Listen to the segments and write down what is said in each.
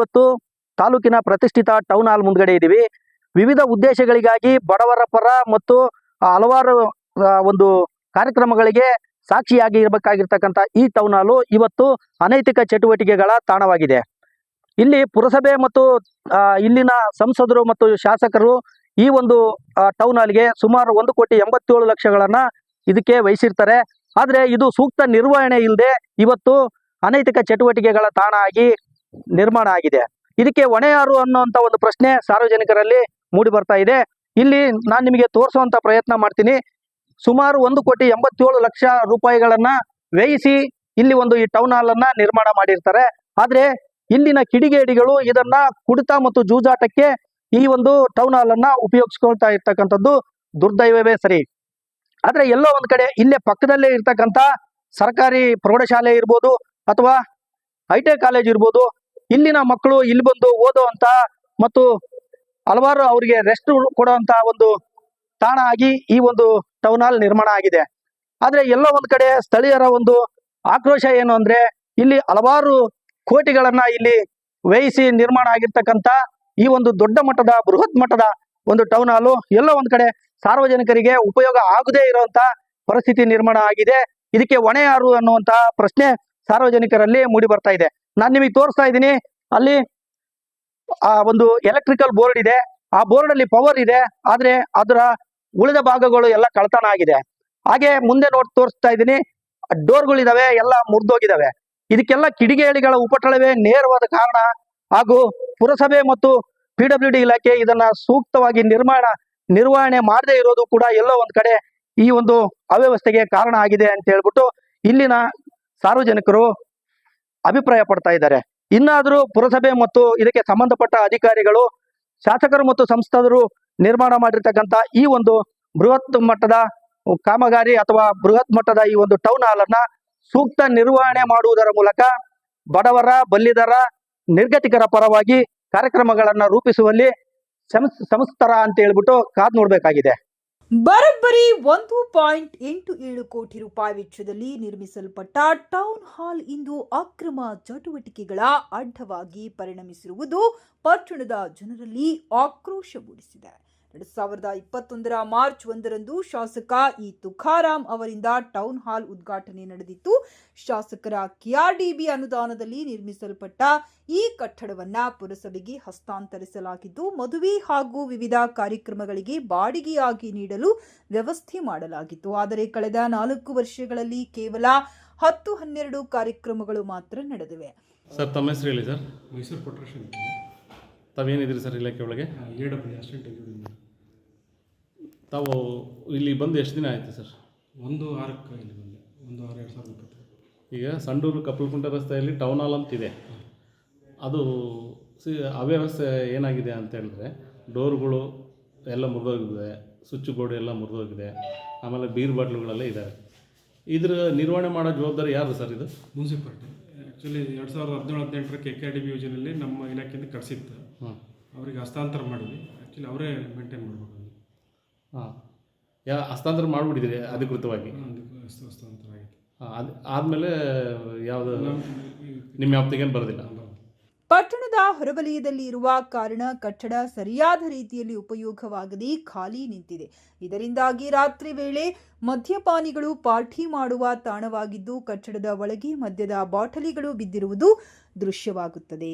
ಇವತ್ತು ತಾಲೂಕಿನ ಪ್ರತಿಷ್ಠಿತ ಟೌನ್ ಹಾಲ್ ಮುಂದ್ಗಡೆ ಇದ್ದೀವಿ. ವಿವಿಧ ಉದ್ದೇಶಗಳಿಗಾಗಿ ಬಡವರ ಪರ ಮತ್ತು ಹಲವಾರು ಒಂದು ಕಾರ್ಯಕ್ರಮಗಳಿಗೆ ಸಾಕ್ಷಿಯಾಗಿ ಇರಬೇಕಾಗಿರ್ತಕ್ಕಂಥ ಈ ಟೌನ್ ಹಾಲು ಇವತ್ತು ಅನೈತಿಕ ಚಟುವಟಿಕೆಗಳ ತಾಣವಾಗಿದೆ. ಇಲ್ಲಿ ಪುರಸಭೆ ಮತ್ತು ಇಲ್ಲಿನ ಸಂಸದರು ಮತ್ತು ಶಾಸಕರು ಈ ಒಂದು ಟೌನ್ ಹಾಲ್ಗೆ ಸುಮಾರು 1,87,00,000 ಇದಕ್ಕೆ ವಹಿಸಿರ್ತಾರೆ. ಆದರೆ ಇದು ಸೂಕ್ತ ನಿರ್ವಹಣೆ ಇಲ್ಲದೆ ಇವತ್ತು ಅನೈತಿಕ ಚಟುವಟಿಕೆಗಳ ತಾಣ ಆಗಿ ನಿರ್ಮಾಣ ಆಗಿದೆ. ಇದಕ್ಕೆ ಹೊಣೆ ಯಾರು ಅನ್ನುವಂಥ ಒಂದು ಪ್ರಶ್ನೆ ಸಾರ್ವಜನಿಕರಲ್ಲಿ ಮೂಡಿ ಬರ್ತಾ ಇದೆ. ಇಲ್ಲಿ ನಾನು ನಿಮಗೆ ತೋರಿಸುವಂತ ಪ್ರಯತ್ನ ಮಾಡ್ತೀನಿ. ಸುಮಾರು 1,87,00,000 ರೂಪಾಯಿಗಳನ್ನ ವ್ಯಯಿಸಿ ಇಲ್ಲಿ ಒಂದು ಈ ಟೌನ್ ಹಾಲ್ ಅನ್ನ ನಿರ್ಮಾಣ ಮಾಡಿರ್ತಾರೆ. ಆದ್ರೆ ಇಲ್ಲಿನ ಕಿಡಿಗೇಡಿಗಳು ಇದನ್ನ ಕುಡಿತ ಮತ್ತು ಜೂಜಾಟಕ್ಕೆ ಈ ಒಂದು ಟೌನ್ ಹಾಲ್ ಅನ್ನ ಉಪಯೋಗಿಸ್ಕೊಳ್ತಾ ಇರ್ತಕ್ಕಂಥದ್ದು ದುರ್ದೈವವೇ ಸರಿ. ಆದ್ರೆ ಎಲ್ಲೋ ಒಂದ್ ಕಡೆ ಇಲ್ಲೇ ಪಕ್ಕದಲ್ಲೇ ಇರ್ತಕ್ಕಂಥ ಸರ್ಕಾರಿ ಪ್ರೌಢಶಾಲೆ ಇರ್ಬೋದು ಅಥವಾ ಐಟೆ ಕಾಲೇಜ್ ಇರ್ಬೋದು, ಇಲ್ಲಿನ ಮಕ್ಕಳು ಇಲ್ಲಿ ಬಂದು ಓದುವಂತ ಮತ್ತು ಹಲವಾರು ಅವರಿಗೆ ರೆಸ್ಟ್ ಕೊಡುವಂತ ಒಂದು ತಾಣ ಆಗಿ ಈ ಒಂದು ಟೌನ್ ಹಾಲ್ ನಿರ್ಮಾಣ ಆಗಿದೆ. ಆದ್ರೆ ಎಲ್ಲೋ ಒಂದ್ ಕಡೆ ಸ್ಥಳೀಯರ ಒಂದು ಆಕ್ರೋಶ ಏನು ಅಂದ್ರೆ ಇಲ್ಲಿ ಹಲವಾರು ಕೋಟಿಗಳನ್ನ ಇಲ್ಲಿ ವ್ಯಯಿಸಿ ನಿರ್ಮಾಣ ಆಗಿರ್ತಕ್ಕಂಥ ಈ ಒಂದು ದೊಡ್ಡ ಮಟ್ಟದ ಬೃಹತ್ ಮಟ್ಟದ ಒಂದು ಟೌನ್ ಹಾಲು ಎಲ್ಲೋ ಒಂದ್ ಕಡೆ ಸಾರ್ವಜನಿಕರಿಗೆ ಉಪಯೋಗ ಆಗದೇ ಇರುವಂತ ಪರಿಸ್ಥಿತಿ ನಿರ್ಮಾಣ ಆಗಿದೆ. ಇದಕ್ಕೆ ಹೊಣೆ ಯಾರು ಅನ್ನುವಂತ ಪ್ರಶ್ನೆ ಸಾರ್ವಜನಿಕರಲ್ಲಿ ಮೂಡಿ ಬರ್ತಾ ಇದೆ. ನಾನು ನಿಮಗೆ ತೋರಿಸ್ತಾ ಇದ್ದೀನಿ, ಅಲ್ಲಿ ಒಂದು ಎಲೆಕ್ಟ್ರಿಕಲ್ ಬೋರ್ಡ್ ಇದೆ. ಆ ಬೋರ್ಡ್ ಅಲ್ಲಿ ಪವರ್ ಇದೆ, ಆದ್ರೆ ಅದರ ಉಳಿದ ಭಾಗಗಳು ಎಲ್ಲ ಕಳ್ತನ ಆಗಿದೆ. ಹಾಗೆ ಮುಂದೆ ತೋರಿಸ್ತಾ ಇದ್ದೀನಿ, ಡೋರ್ಗಳಿದಾವೆ, ಎಲ್ಲ ಮುರಿದೋಗಿದಾವೆ. ಇದಕ್ಕೆಲ್ಲ ಕಿಡಿಗೇಡಿಗಳ ಉಪಟಳವೇ ನೇರವಾದ ಕಾರಣ. ಹಾಗೂ ಪುರಸಭೆ ಮತ್ತು PWD ಇಲಾಖೆ ಇದನ್ನ ಸೂಕ್ತವಾಗಿ ನಿರ್ವಹಣೆ ಮಾಡದೇ ಇರೋದು ಕೂಡ ಎಲ್ಲೋ ಒಂದ್ ಕಡೆ ಈ ಒಂದು ಅವ್ಯವಸ್ಥೆಗೆ ಕಾರಣ ಆಗಿದೆ ಅಂತ ಹೇಳ್ಬಿಟ್ಟು ಇಲ್ಲಿನ ಸಾರ್ವಜನಿಕರು ಅಭಿಪ್ರಾಯ ಪಡ್ತಾ ಇದ್ದಾರೆ. ಇನ್ನಾದರೂ ಪುರಸಭೆ ಮತ್ತು ಇದಕ್ಕೆ ಸಂಬಂಧಪಟ್ಟ ಅಧಿಕಾರಿಗಳು, ಶಾಸಕರು ಮತ್ತು ಸಂಸದರು ನಿರ್ಮಾಣ ಮಾಡಿರ್ತಕ್ಕಂಥ ಈ ಒಂದು ಬೃಹತ್ ಮಟ್ಟದ ಕಾಮಗಾರಿ ಅಥವಾ ಬೃಹತ್ ಮಟ್ಟದ ಈ ಒಂದು ಟೌನ್ ಹಾಲ್ ಅನ್ನ ಸೂಕ್ತ ನಿರ್ವಹಣೆ ಮಾಡುವುದರ ಮೂಲಕ ಬಡವರ, ಬಲ್ಲಿದರ, ನಿರ್ಗತಿಕರ ಪರವಾಗಿ ಕಾರ್ಯಕ್ರಮಗಳನ್ನ ರೂಪಿಸುವಲ್ಲಿ ಸಂಸ್ತರ ಅಂತ ಹೇಳ್ಬಿಟ್ಟು ಕಾದ್ ನೋಡ್ಬೇಕಾಗಿದೆ. ಬರೋಬ್ಬರಿ 1.87 ಕೋಟಿ ರೂಪಾಯಿ ವೆಚ್ಚದಲ್ಲಿ ನಿರ್ಮಿಸಲ್ಪಟ್ಟ ಟೌನ್ ಹಾಲ್ ಇಂದು ಅಕ್ರಮ ಚಟುವಟಿಕೆಗಳ ಅಡ್ಡವಾಗಿ ಪರಿಣಮಿಸಿರುವುದು ಪಟ್ಟಣದ ಜನರಲ್ಲಿ ಆಕ್ರೋಶ ಮೂಡಿಸಿದೆ. 2021 ಮಾರ್ಚ್ 1ರಂದು ಶಾಸಕ ತುಕಾರಾಂ ಅವರಿಂದ ಟೌನ್ ಹಾಲ್ ಉದ್ಘಾಟನೆ ನಡೆದಿತ್ತು. ಶಾಸಕರ KRDB ಅನುದಾನದಲ್ಲಿ ನಿರ್ಮಿಸಲ್ಪಟ್ಟ ಈ ಕಟ್ಟಡವನ್ನ ಪುರಸಭೆಗೆ ಹಸ್ತಾಂತರಿಸಲಾಗಿದ್ದು, ಮದುವೆ ಹಾಗೂ ವಿವಿಧ ಕಾರ್ಯಕ್ರಮಗಳಿಗೆ ಬಾಡಿಗೆಯಾಗಿ ನೀಡಲು ವ್ಯವಸ್ಥೆ ಮಾಡಲಾಗಿತ್ತು. ಆದರೆ ಕಳೆದ 4 ವರ್ಷಗಳಲ್ಲಿ ಕೇವಲ 10-12 ಕಾರ್ಯಕ್ರಮಗಳು ಮಾತ್ರ ನಡೆದಿವೆ. ಸರ್, ತಮ್ಮ ಹೆಸರು ಹೇಳಿ ಸರ್. ಮೈಸೂರು ಕೊಟ್ರೇಷನ್. ತಾವೇನಿದ್ರಿ ಸರ್ ಇಲಾಖೆ ಒಳಗೆ? AW assistant executive. ತಾವು ಇಲ್ಲಿ ಬಂದು ಎಷ್ಟು ದಿನ ಆಯಿತು ಸರ್? 1/6 ಇಲ್ಲಿ ಬಂದೆ, 1/6/2020. ಈಗ ಸಂಡೂರು ಕಪ್ಪಲಕುಂಟೆ ರಸ್ತೆಯಲ್ಲಿ ಟೌನ್ ಹಾಲ್ ಅಂತಿದೆ. ಅದು ಅವ್ಯವಸ್ಥೆ ಏನಾಗಿದೆ ಅಂತ ಹೇಳಿದ್ರೆ, ಡೋರ್ಗಳು ಎಲ್ಲ ಮುರಿದೋಗಿದೆ, ಸ್ವಿಚ್ ಬೋರ್ಡ್ ಎಲ್ಲ ಮುರಿದೋಗಿದೆ, ಆಮೇಲೆ ಬೀರ್ ಬಾಟ್ಲುಗಳೆಲ್ಲ ಇದ್ದಾವೆ. ಇದ್ರ ನಿರ್ವಹಣೆ ಮಾಡೋ ಜವಾಬ್ದಾರಿ ಯಾರು ಸರ್? ಇದು ಮುನ್ಸಿಪಾಲ್ಟಿ. ಆ್ಯಕ್ಚುಲಿ 2017-18 KRDB ಯೋಜನೆಯಲ್ಲಿ ನಮ್ಮ ಇಲಾಖೆಯಿಂದ ಕಟ್ಸಿತ್ತು. ಅವರಿಗೆ ಹಸ್ತಾಂತರ ಮಾಡಿದ್ವಿ. ಆ್ಯಕ್ಚುಲಿ ಅವರೇ ಮೇಂಟೈನ್ ಮಾಡಬೇಕು. ಹಾಂ, ಹಸ್ತಾಂತರ ಮಾಡಿಬಿಟ್ಟಿದ್ದೀರಿ ಅಧಿಕೃತವಾಗಿ? ಹಸ್ತಾಂತರ ಆಯಿತು. ಅದು ಆದಮೇಲೆ ಯಾವುದು ನಿಮ್ಮ ವ್ಯಾಪ್ತಿಗೇನು ಬರೋದಿಲ್ಲ? ಪಟ್ಟಣದ ಹೊರವಲಯದಲ್ಲಿ ಇರುವ ಕಾರಣ ಕಟ್ಟಡ ಸರಿಯಾದ ರೀತಿಯಲ್ಲಿ ಉಪಯೋಗವಾಗದೆ ಖಾಲಿ ನಿಂತಿದೆ. ಇದರಿಂದಾಗಿ ರಾತ್ರಿ ವೇಳೆ ಮದ್ಯಪಾನಿಗಳು ಪಾರ್ಟಿ ಮಾಡುವ ತಾಣವಾಗಿದ್ದು, ಕಟ್ಟಡದ ಒಳಗೆ ಮದ್ಯದ ಬಾಟಲಿಗಳು ಬಿದ್ದಿರುವುದು ದೃಶ್ಯವಾಗುತ್ತದೆ.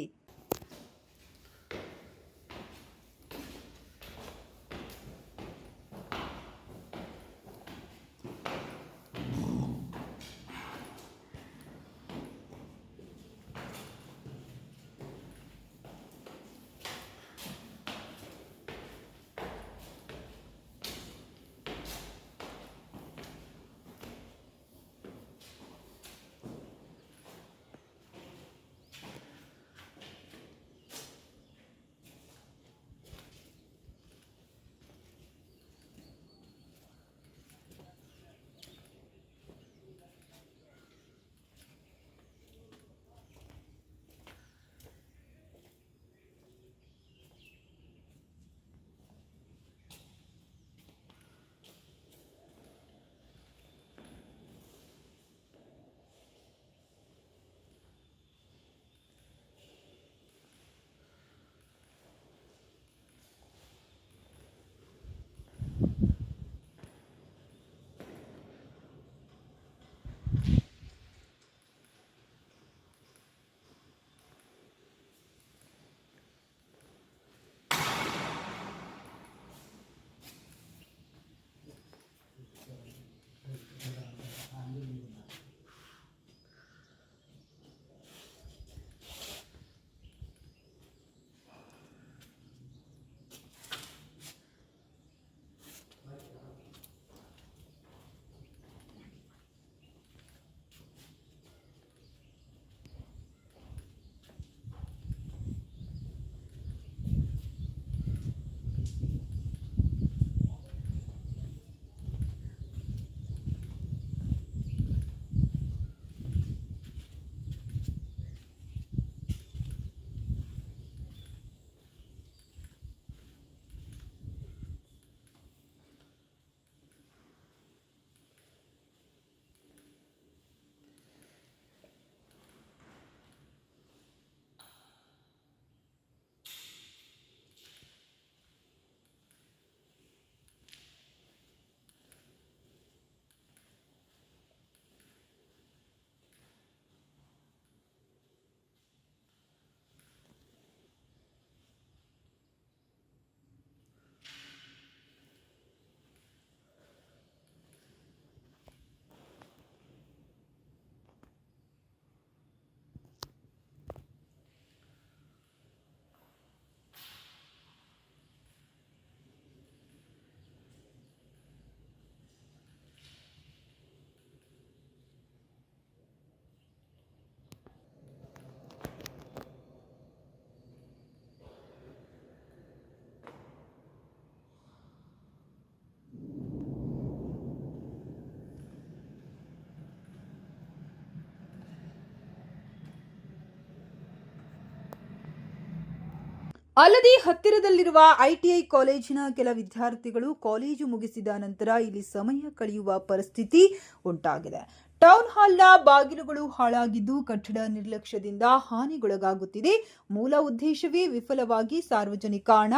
ಅಲ್ಲದೆ ಹತ್ತಿರದಲ್ಲಿರುವ ಐಟಿಐ ಕಾಲೇಜಿನ ಕೆಲ ವಿದ್ಯಾರ್ಥಿಗಳು ಕಾಲೇಜು ಮುಗಿಸಿದ ನಂತರ ಇಲ್ಲಿ ಸಮಯ ಕಳೆಯುವ ಪರಿಸ್ಥಿತಿ ಉಂಟಾಗಿದೆ. ಟೌನ್ ಹಾಲ್ನ ಬಾಗಿಲುಗಳು ಹಾಳಾಗಿದ್ದು ಕಟ್ಟಡ ನಿರ್ಲಕ್ಷ್ಯದಿಂದ ಹಾನಿಗೊಳಗಾಗುತ್ತಿದೆ. ಮೂಲ ಉದ್ದೇಶವೇ ವಿಫಲವಾಗಿ ಸಾರ್ವಜನಿಕ ಹಣ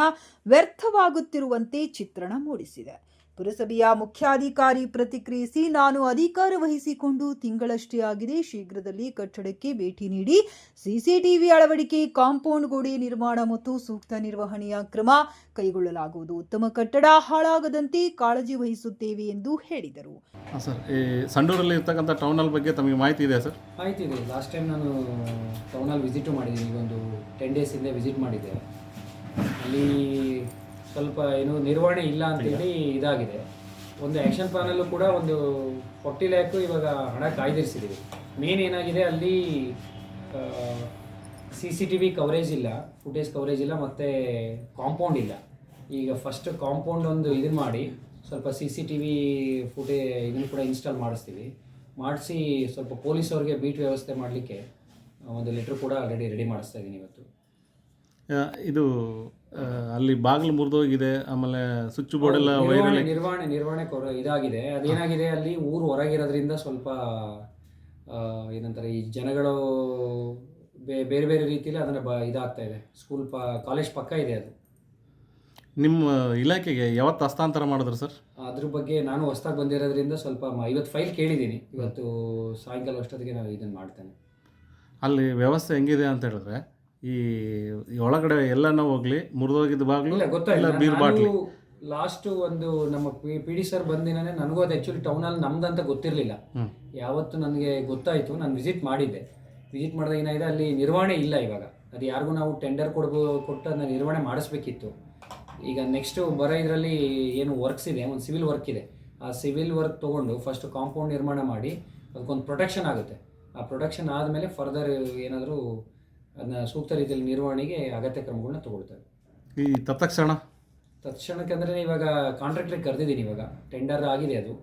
ವ್ಯರ್ಥವಾಗುತ್ತಿರುವಂತೆ ಚಿತ್ರಣ ಮೂಡಿಸಿದೆ. ಪುರಸಭೆಯ ಮುಖ್ಯಾಧಿಕಾರಿ ಪ್ರತಿಕ್ರಿಯಿಸಿ, ನಾನು ಅಧಿಕಾರ ವಹಿಸಿಕೊಂಡು ತಿಂಗಳಷ್ಟೇ ಆಗಿದೆ. ಶೀಘ್ರದಲ್ಲಿ ಕಟ್ಟಡಕ್ಕೆ ಭೇಟಿ ನೀಡಿ ಸಿಸಿಟಿವಿ ಅಳವಡಿಕೆ, ಕಾಂಪೌಂಡ್ ಗೋಡೆ ನಿರ್ಮಾಣ ಮತ್ತು ಸೂಕ್ತ ನಿರ್ವಹಣೆಯ ಕ್ರಮ ಕೈಗೊಳ್ಳಲಾಗುವುದು. ಉತ್ತಮ ಕಟ್ಟಡ ಹಾಳಾಗದಂತೆ ಕಾಳಜಿ ವಹಿಸುತ್ತೇವೆ ಎಂದು ಹೇಳಿದರು. ಸರ್, ಈ ಸಂಡೂರಲ್ಲಿ ಇರ್ತಕ್ಕಂಥ ಟೌನ್ ಹಾಲ್ ಬಗ್ಗೆ ತಮಗೆ ಮಾಹಿತಿ ಇದೆ ಸರ್? ಮಾಹಿತಿ ಇದೆ. ಲಾಸ್ಟ್ ಟೈಮ್ ನಾನು ಟೌನ್ ಹಾಲ್ ವಿಸಿಟು ಮಾಡಿದ್ದೀನಿ. ಒಂದು 10 days ಹಿಂದೆ ವಿಸಿಟ್ ಮಾಡಿದ್ದೆ. ಅಲ್ಲಿ ಸ್ವಲ್ಪ ಏನು ನಿರ್ವಹಣೆ ಇಲ್ಲ ಅಂತೇಳಿ ಇದಾಗಿದೆ. ಒಂದು ಆ್ಯಕ್ಷನ್ ಪ್ಲಾನಲ್ಲೂ ಕೂಡ ಒಂದು 40 lakh ಇವಾಗ ಹಣ ಕಾಯ್ದಿರಿಸಿದ್ದೀವಿ. ಮೇನ್ ಏನಾಗಿದೆ, ಅಲ್ಲಿ CCTV ಕವರೇಜ್ ಇಲ್ಲ, ಫುಟೇಜ್ ಕವರೇಜ್ ಇಲ್ಲ, ಮತ್ತು ಕಾಂಪೌಂಡ್ ಇಲ್ಲ. ಈಗ ಫಸ್ಟ್ ಕಾಂಪೌಂಡ್ ಒಂದು ಇದನ್ನು ಮಾಡಿ ಸ್ವಲ್ಪ CCTV ಇದನ್ನು ಕೂಡ ಇನ್ಸ್ಟಾಲ್ ಮಾಡಿಸ್ತೀವಿ. ಮಾಡಿಸಿ ಸ್ವಲ್ಪ ಪೊಲೀಸವ್ರಿಗೆ ಬೀಟ್ ವ್ಯವಸ್ಥೆ ಮಾಡಲಿಕ್ಕೆ ಒಂದು ಲೆಟ್ರ್ ಕೂಡ ಆಲ್ರೆಡಿ ರೆಡಿ ಮಾಡಿಸ್ತಾ ಇದ್ದೀನಿ ಇವತ್ತು. ಇದು ಅಲ್ಲಿ ಬಾಗಿಲು ಮುರಿದೋಗಿದೆ, ಆಮೇಲೆ ಸ್ವಿಚ್ ಬೋರ್ಡ್ ಎಲ್ಲ ನಿರ್ವಹಣೆ ಇದಾಗಿದೆ. ಅದೇನಾಗಿದೆ, ಅಲ್ಲಿ ಊರು ಹೊರಗಿರೋದ್ರಿಂದ ಸ್ವಲ್ಪ ಏನಂತಾರೆ, ಈ ಜನಗಳು ಬೇರೆ ಬೇರೆ ರೀತಿಯಲ್ಲಿ ಅದನ್ನು ಇದಾಗ್ತಾ ಇದೆ. ಕಾಲೇಜ್ ಪಕ್ಕ ಇದೆ ಅದು. ನಿಮ್ಮ ಇಲಾಖೆಗೆ ಯಾವತ್ತು ಹಸ್ತಾಂತರ ಮಾಡಿದ್ರು ಸರ್? ಅದ್ರ ಬಗ್ಗೆ ನಾನು ಹೊಸ್ದಾಗಿ ಬಂದಿರೋದ್ರಿಂದ ಸ್ವಲ್ಪ ಇವತ್ತು ಫೈಲ್ ಕೇಳಿದ್ದೀನಿ. ಇವತ್ತು ಸಾಯಂಕಾಲ ಅಷ್ಟೊತ್ತಿಗೆ ನಾನು ಇದನ್ನು ಮಾಡ್ತೇನೆ. ಅಲ್ಲಿ ವ್ಯವಸ್ಥೆ ಹೆಂಗಿದೆ ಅಂತ ಹೇಳಿದ್ರೆ, ಈ ಒಳಗಡೆ ಎಲ್ಲನೂ ಹೋಗ್ಲಿ, ಮುರಿದೋಗಿದ್ದ ಬಾಗಿಲು ಗೊತ್ತಾಯಿಲ್ಲ. ಬೀರ್ ಬಾಟ್ಲಿ ಲಾಸ್ಟ್ ಒಂದು ನಮ್ಮ PD ಸರ್ ಬಂದಿನೇ ನನಗೂ ಅದು ಆ್ಯಕ್ಚುಲಿ ಟೌನಲ್ಲಿ ನಮ್ದಂತ ಗೊತ್ತಿರಲಿಲ್ಲ. ಯಾವತ್ತು ನನಗೆ ಗೊತ್ತಾಯಿತು, ನಾನು ವಿಸಿಟ್ ಮಾಡಿದ್ದೆ. ವಿಸಿಟ್ ಮಾಡಿದಾಗ ಏನಾಗಿದೆ, ಅಲ್ಲಿ ನಿರ್ವಹಣೆ ಇಲ್ಲ. ಇವಾಗ ಅದು ಯಾರಿಗೂ ನಾವು ಟೆಂಡರ್ ಕೊಟ್ಟು ಅದನ್ನ ನಿರ್ವಹಣೆ ಮಾಡಿಸ್ಬೇಕಿತ್ತು. ಈಗ ನೆಕ್ಸ್ಟು ಬರೋ ಇದರಲ್ಲಿ ಏನು ವರ್ಕ್ಸ್ ಇದೆ, ಒಂದು ಸಿವಿಲ್ ವರ್ಕ್ ಇದೆ. ಆ ಸಿವಿಲ್ ವರ್ಕ್ ತೊಗೊಂಡು ಫಸ್ಟ್ ಕಾಂಪೌಂಡ್ ನಿರ್ಮಾಣ ಮಾಡಿ ಅದಕ್ಕೊಂದು ಪ್ರೊಟೆಕ್ಷನ್ ಆಗುತ್ತೆ. ಆ ಪ್ರೊಟೆಕ್ಷನ್ ಆದಮೇಲೆ ಫರ್ದರ್ ಏನಾದರೂ ಅದನ್ನ ಸೂಕ್ತ ರೀತಿಯಲ್ಲಿ ನಿರ್ವಹಣೆಗೆ ಅಗತ್ಯ ಕ್ರಮಗಳನ್ನ ತಗೊಳ್ತಾರೆ. ಈ ತತ್ಕ್ಷಣಕ್ಕೆ ಅಂದರೆ ಇವಾಗ ಕಾಂಟ್ರಾಕ್ಟ್ರಿಗೆ ಕರೆದಿದ್ದೀನಿ. ಇವಾಗ ಟೆಂಡರ್ ಆಗಿದೆ, ಅದು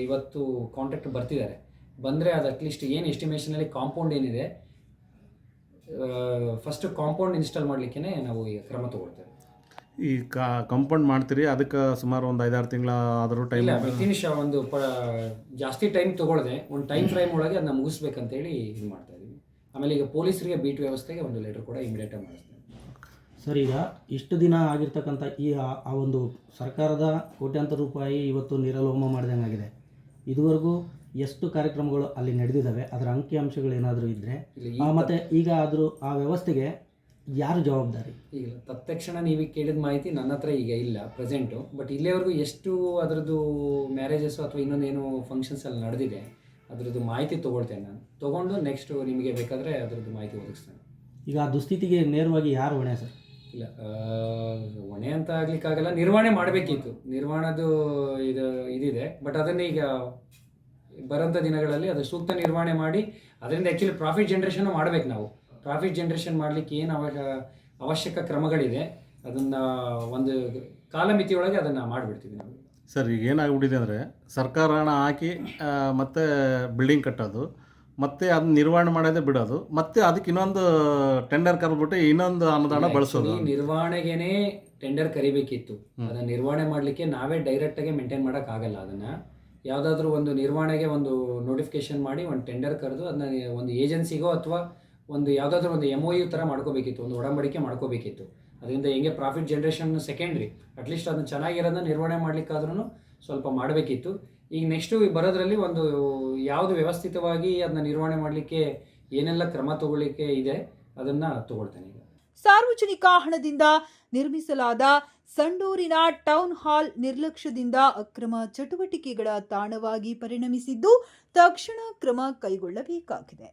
ಇವತ್ತು ಕಾಂಟ್ರಾಕ್ಟರ್ ಬರ್ತಿದ್ದಾರೆ. ಬಂದರೆ ಅದು ಅಟ್ಲೀಸ್ಟ್ ಏನು ಎಸ್ಟಿಮೇಷನಲ್ಲಿ ಕಾಂಪೌಂಡ್ ಏನಿದೆ, ಫಸ್ಟ್ ಕಾಂಪೌಂಡ್ ಇನ್ಸ್ಟಾಲ್ ಮಾಡಲಿಕ್ಕೆ ನಾವು ಈಗ ಕ್ರಮ ತಗೊಳ್ತೇವೆ. ಈ ಕಾಂಪೌಂಡ್ ಮಾಡ್ತೀರಿ, ಅದಕ್ಕೆ ಸುಮಾರು ಒಂದು 5-6 ತಿಂಗಳ ಆದರೂ ಟೈಮ್ ಇಲ್ಲ, ವಿತಿನ್ ಒಂದು ಜಾಸ್ತಿ ಟೈಮ್ ತೊಗೊಳ್ಳದೆ ಒಂದು ಟೈಮ್ ಫ್ರೇಮ್ ಒಳಗೆ ಅದನ್ನ ಮುಗಿಸ್ಬೇಕಂತೇಳಿ ಇದು ಮಾಡ್ತಾ ಇದ್ದೀವಿ. ಆಮೇಲೆ ಈಗ ಪೊಲೀಸರಿಗೆ ಬೀಟ್ ವ್ಯವಸ್ಥೆಗೆ ಒಂದು ಲೆಟರ್ ಕೂಡ ಇಮಿಡಿಯೇಟಾಗಿ ಮಾಡಿಸ್ತೇವೆ. ಸರ್, ಈಗ ಇಷ್ಟು ದಿನ ಆಗಿರ್ತಕ್ಕಂಥ ಆ ಒಂದು ಸರ್ಕಾರದ ಕೋಟ್ಯಾಂತರ ರೂಪಾಯಿ ಇವತ್ತು ನಿರಲೋಮ ಮಾಡಿದಂಗಾಗಿದೆ. ಇದುವರೆಗೂ ಎಷ್ಟು ಕಾರ್ಯಕ್ರಮಗಳು ಅಲ್ಲಿ ನಡೆದಿದ್ದಾವೆ, ಅದರ ಅಂಕಿಅಂಶಗಳು ಏನಾದರೂ ಇದ್ದರೆ, ಮತ್ತು ಈಗ ಆ ವ್ಯವಸ್ಥೆಗೆ ಯಾರು ಜವಾಬ್ದಾರಿ? ಈಗ ತತ್ಕ್ಷಣ ನೀವು ಕೇಳಿದ ಮಾಹಿತಿ ನನ್ನ ಹತ್ರ ಈಗ ಇಲ್ಲ ಪ್ರೆಸೆಂಟು. ಬಟ್ ಇಲ್ಲಿವರೆಗೂ ಎಷ್ಟು ಅದರದ್ದು ಮ್ಯಾರೇಜಸ್ಸು ಅಥವಾ ಇನ್ನೊಂದೇನು ಫಂಕ್ಷನ್ಸ್ ಅಲ್ಲಿ ನಡೆದಿದೆ ಅದರದ್ದು ಮಾಹಿತಿ ತೊಗೊಳ್ತೇನೆ. ನಾನು ತೊಗೊಂಡು ನೆಕ್ಸ್ಟು ನಿಮಗೆ ಬೇಕಾದರೆ ಅದರದ್ದು ಮಾಹಿತಿ ಒದಗಿಸ್ತೇನೆ. ಈಗ ಆ ದುಸ್ಥಿತಿಗೆ ನೇರವಾಗಿ ಯಾರು ಹೊಣೆ ಸರ್? ಇಲ್ಲ, ಹೊಣೆ ಅಂತ ಆಗ್ಲಿಕ್ಕಾಗಲ್ಲ, ನಿರ್ವಹಣೆ ಮಾಡಬೇಕಿತ್ತು. ನಿರ್ವಹಣದು ಇದಿದೆ. ಬಟ್ ಅದನ್ನು ಈಗ ಬರೋಂಥ ದಿನಗಳಲ್ಲಿ ಅದು ಸೂಕ್ತ ನಿರ್ವಹಣೆ ಮಾಡಿ ಅದರಿಂದ ಆ್ಯಕ್ಚುಲಿ ಪ್ರಾಫಿಟ್ ಜನ್ರೇಷನ್ನು ಮಾಡಬೇಕು. ನಾವು ಪ್ರಾಫಿಟ್ ಜನ್ರೇಷನ್ ಮಾಡಲಿಕ್ಕೆ ಏನು ಅವಶ್ಯಕ ಕ್ರಮಗಳಿದೆ ಅದನ್ನು ಒಂದು ಕಾಲಮಿತಿಯೊಳಗೆ ಅದನ್ನು ಮಾಡಿಬಿಡ್ತೀವಿ ನಾವು. ಸರ್, ಈಗ ಏನಾಗ್ಬಿಟ್ಟಿದೆ ಅಂದರೆ, ಸರ್ಕಾರ ಹಣ ಹಾಕಿ ಮತ್ತೆ ಬಿಲ್ಡಿಂಗ್ ಕಟ್ಟೋದು, ಮತ್ತೆ ಅದನ್ನ ನಿರ್ವಹಣೆ ಮಾಡೋದೇ ಬಿಡೋದು, ಮತ್ತೆ ಅದಕ್ಕೆ ಇನ್ನೊಂದು ಟೆಂಡರ್ ಕರೆದ್ಬಿಟ್ಟು ಇನ್ನೊಂದು ಅನುದಾನ ಬಳಸೋದು. ನಿರ್ವಹಣೆಗೇನೆ ಟೆಂಡರ್ ಕರಿಬೇಕಿತ್ತು. ಅದನ್ನು ನಿರ್ವಹಣೆ ಮಾಡಲಿಕ್ಕೆ ನಾವೇ ಡೈರೆಕ್ಟಾಗಿ ಮೇಂಟೈನ್ ಮಾಡೋಕ್ಕಾಗಲ್ಲ. ಅದನ್ನು ಯಾವುದಾದ್ರೂ ಒಂದು ನಿರ್ವಹಣೆಗೆ ಒಂದು ನೋಟಿಫಿಕೇಶನ್ ಮಾಡಿ ಒಂದು ಟೆಂಡರ್ ಕರೆದು ಅದನ್ನ ಒಂದು ಏಜೆನ್ಸಿಗೋ ಅಥವಾ ಒಂದು ಯಾವುದಾದ್ರೂ ಒಂದು MOU ಥರ ಮಾಡ್ಕೋಬೇಕಿತ್ತು, ಒಂದು ಒಡಂಬಡಿಕೆ ಮಾಡ್ಕೋಬೇಕಿತ್ತು. ಅದರಿಂದ ಹೆಂಗೆ ಪ್ರಾಫಿಟ್ ಜನ್ರೇಷನ್ ಸೆಕೆಂಡ್ರಿ, ಅಟ್ಲೀಸ್ಟ್ ಅದನ್ನು ಚೆನ್ನಾಗಿರೋದನ್ನ ನಿರ್ವಹಣೆ ಮಾಡಲಿಕ್ಕಾದ್ರೂ ಸ್ವಲ್ಪ ಮಾಡಬೇಕಿತ್ತು. ಈಗ ನೆಕ್ಸ್ಟು ಬರೋದ್ರಲ್ಲಿ ಒಂದು ಯಾವುದು ವ್ಯವಸ್ಥಿತವಾಗಿ ಅದನ್ನ ನಿರ್ವಹಣೆ ಮಾಡಲಿಕ್ಕೆ ಏನೆಲ್ಲ ಕ್ರಮ ತಗೊಳ್ಳಿಕ್ಕೆ ಇದೆ ಅದನ್ನು ತಗೊಳ್ತೇನೆ. ಈಗ ಸಾರ್ವಜನಿಕ ಹಣದಿಂದ ನಿರ್ಮಿಸಲಾದ ಸಂಡೂರಿನ ಟೌನ್ ಹಾಲ್ ನಿರ್ಲಕ್ಷ್ಯದಿಂದ ಅಕ್ರಮ ಚಟುವಟಿಕೆಗಳ ತಾಣವಾಗಿ ಪರಿಣಮಿಸಿದ್ದು, ತಕ್ಷಣ ಕ್ರಮ ಕೈಗೊಳ್ಳಬೇಕಾಗಿದೆ.